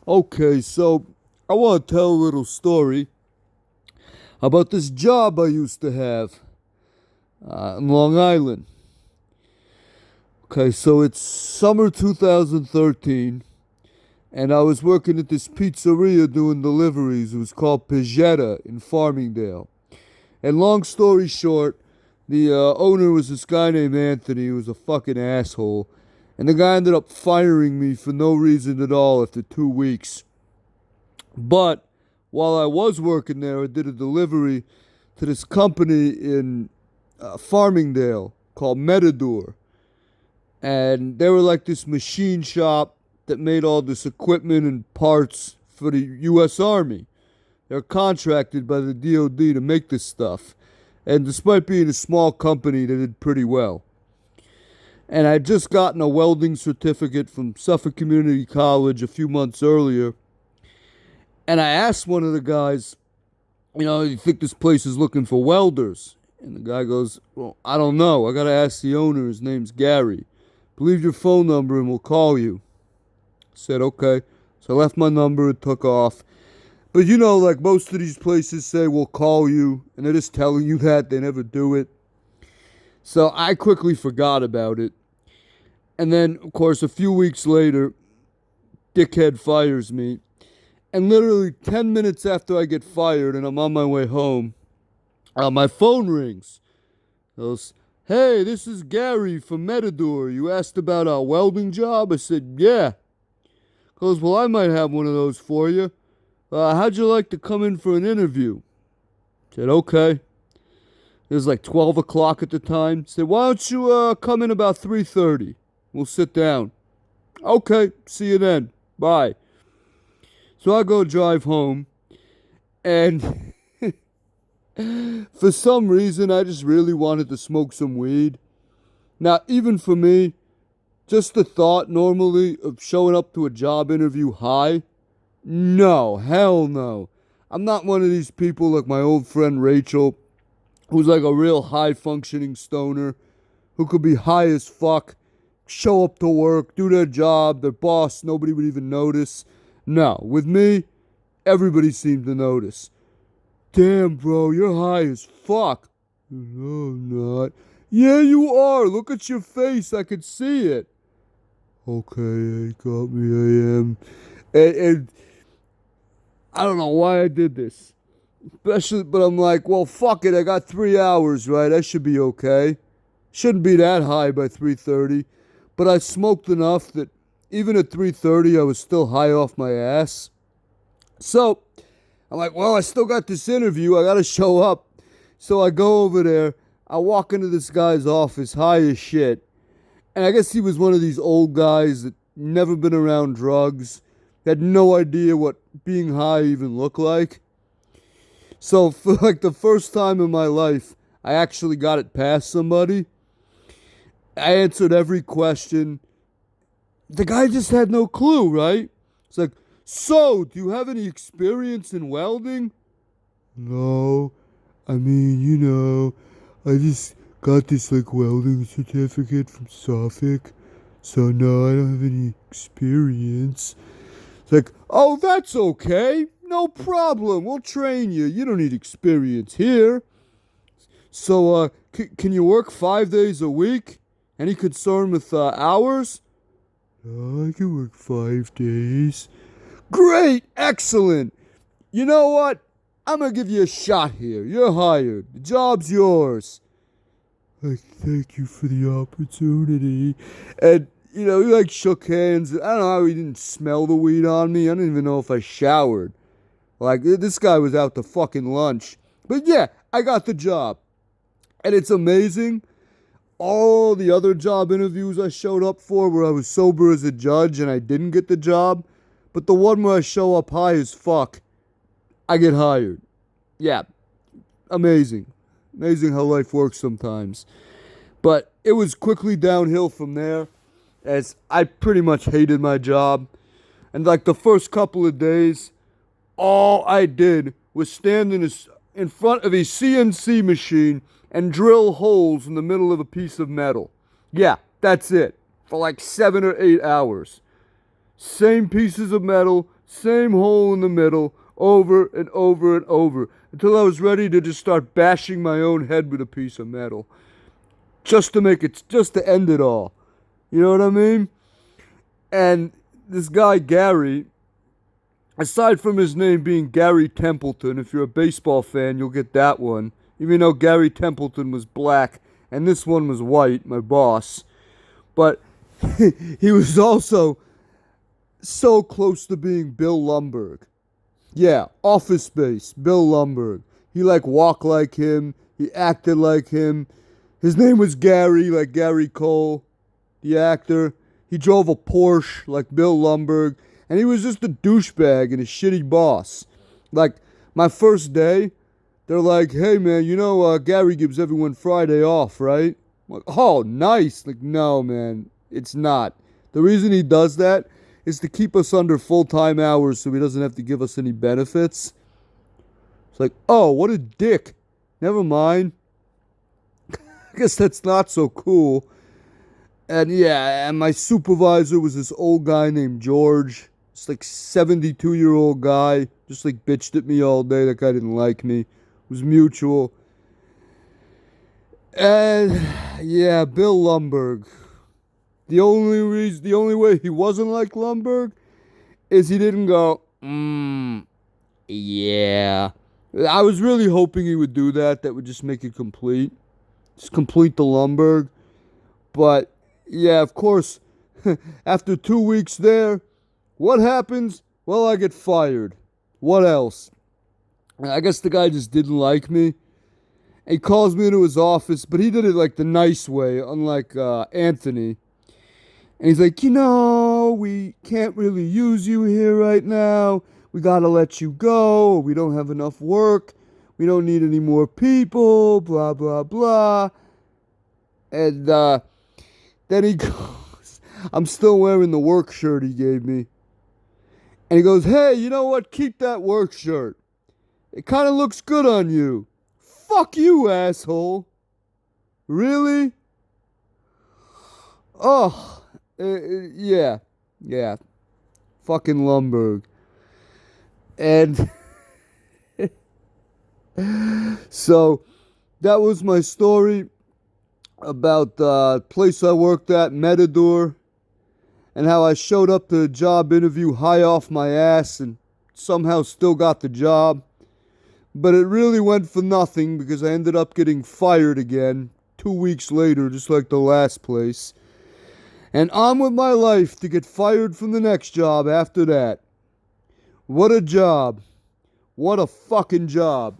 Okay, so I want to tell a little story about this job I used to have in Long Island. Okay, so it's summer 2013, and I was working at this pizzeria doing deliveries. It was called Pizzetta in Farmingdale. And long story short, the owner was this guy named Anthony who was a fucking asshole. And the guy ended up firing me for no reason at all after 2 weeks. But while I was working there, I did a delivery to this company in Farmingdale called Metador. And they were like this machine shop that made all this equipment and parts for the U.S. Army. They're contracted by the DoD to make this stuff. And despite being a small company, they did pretty well. And I had just gotten a welding certificate from Suffolk Community College a few months earlier. And I asked one of the guys, you think this place is looking for welders? And the guy goes, well, I don't know. I got to ask the owner. His name's Gary. Leave your phone number and we'll call you. I said, okay. So I left my number and took off. But like most of these places say, we'll call you. And they're just telling you that. They never do it. So I quickly forgot about it. And then, of course, a few weeks later, dickhead fires me. And literally 10 minutes after I get fired and I'm on my way home, my phone rings. It goes, hey, this is Gary from Metador. You asked about a welding job? I said, yeah. He goes, well, I might have one of those for you. How'd you like to come in for an interview? I said, okay. It was like 12 o'clock at the time. I said, why don't you come in about 3:30? We'll sit down. Okay, see you then. Bye. So I go drive home, and for some reason, I just really wanted to smoke some weed. Now, even for me, just the thought normally of showing up to a job interview high, no, hell no. I'm not one of these people like my old friend Rachel, who's like a real high-functioning stoner, who could be high as fuck, show up to work, do their job, their boss, nobody would even notice. No, with me, everybody seemed to notice. Damn, bro, you're high as fuck. No, I'm not. Yeah, you are. Look at your face. I could see it. Okay, you got me. I am. And I don't know why I did this. Especially, but I'm like, well, fuck it. I got 3 hours, right? I should be okay. Shouldn't be that high by 3:30. But I smoked enough that even at 3:30, I was still high off my ass. So I'm like, well, I still got this interview. I got to show up. So I go over there. I walk into this guy's office high as shit. And I guess he was one of these old guys that never been around drugs, had no idea what being high even looked like. So for like the first time in my life, I actually got it past somebody. I answered every question. The guy just had no clue, right? It's like, so, do you have any experience in welding? No. I mean, I just got this like welding certificate from Suffolk. So no, I don't have any experience. It's like, oh, that's okay. No problem. We'll train you. You don't need experience here. So, can you work 5 days a week? Any concern with hours? No, I can work 5 days. Great! Excellent! You know what? I'm gonna give you a shot here. You're hired. The job's yours. I thank you for the opportunity. And, he like shook hands. I don't know how he didn't smell the weed on me. I don't even know if I showered. Like, this guy was out to fucking lunch. But yeah, I got the job. And it's amazing. All the other job interviews I showed up for where I was sober as a judge and I didn't get the job. But the one where I show up high as fuck, I get hired. Yeah, amazing. Amazing how life works sometimes. But it was quickly downhill from there, as I pretty much hated my job. And like the first couple of days, all I did was stand in front of a CNC machine and drill holes in the middle of a piece of metal. Yeah, that's it. For like 7 or 8 hours. Same pieces of metal, Same hole in the middle, over and over and over, until I was ready to just start bashing my own head with a piece of metal. Just to end it all. You know what I mean? And this guy, Gary, aside from his name being Gary Templeton, if you're a baseball fan, you'll get that one. Even though Gary Templeton was black and this one was white, my boss. But he was also so close to being Bill Lumbergh. Yeah, Office Space, Bill Lumbergh. He walked like him. He acted like him. His name was Gary, like Gary Cole, the actor. He drove a Porsche like Bill Lumbergh. And he was just a douchebag and a shitty boss. Like, my first day, they're like, hey man, Gary gives everyone Friday off, right? I'm like, oh, nice. Like, no man, it's not. The reason he does that is to keep us under full-time hours so he doesn't have to give us any benefits. It's like, oh, what a dick. Never mind. I guess that's not so cool. And yeah, and my supervisor was this old guy named George. It's 72-year-old guy. Just bitched at me all day. That guy didn't like me. It was mutual. And yeah, Bill Lumbergh. The only way he wasn't like Lumbergh is he didn't go, yeah. I was really hoping he would do that. That would just make it complete. Just complete the Lumbergh. But, yeah, of course, after 2 weeks there, what happens? Well, I get fired. What else? I guess the guy just didn't like me. He calls me into his office, but he did it the nice way, unlike Anthony. And he's like, we can't really use you here right now. We gotta let you go. We don't have enough work. We don't need any more people. Blah, blah, blah. And then he goes, I'm still wearing the work shirt he gave me. And he goes, hey, you know what? Keep that work shirt. It kind of looks good on you. Fuck you, asshole. Really? Oh. Yeah. Fucking Lumbergh. And so that was my story about the place I worked at, Matador, and how I showed up to the job interview high off my ass and somehow still got the job. But it really went for nothing because I ended up getting fired again 2 weeks later, just like the last place. And on with my life to get fired from the next job after that. What a job. What a fucking job.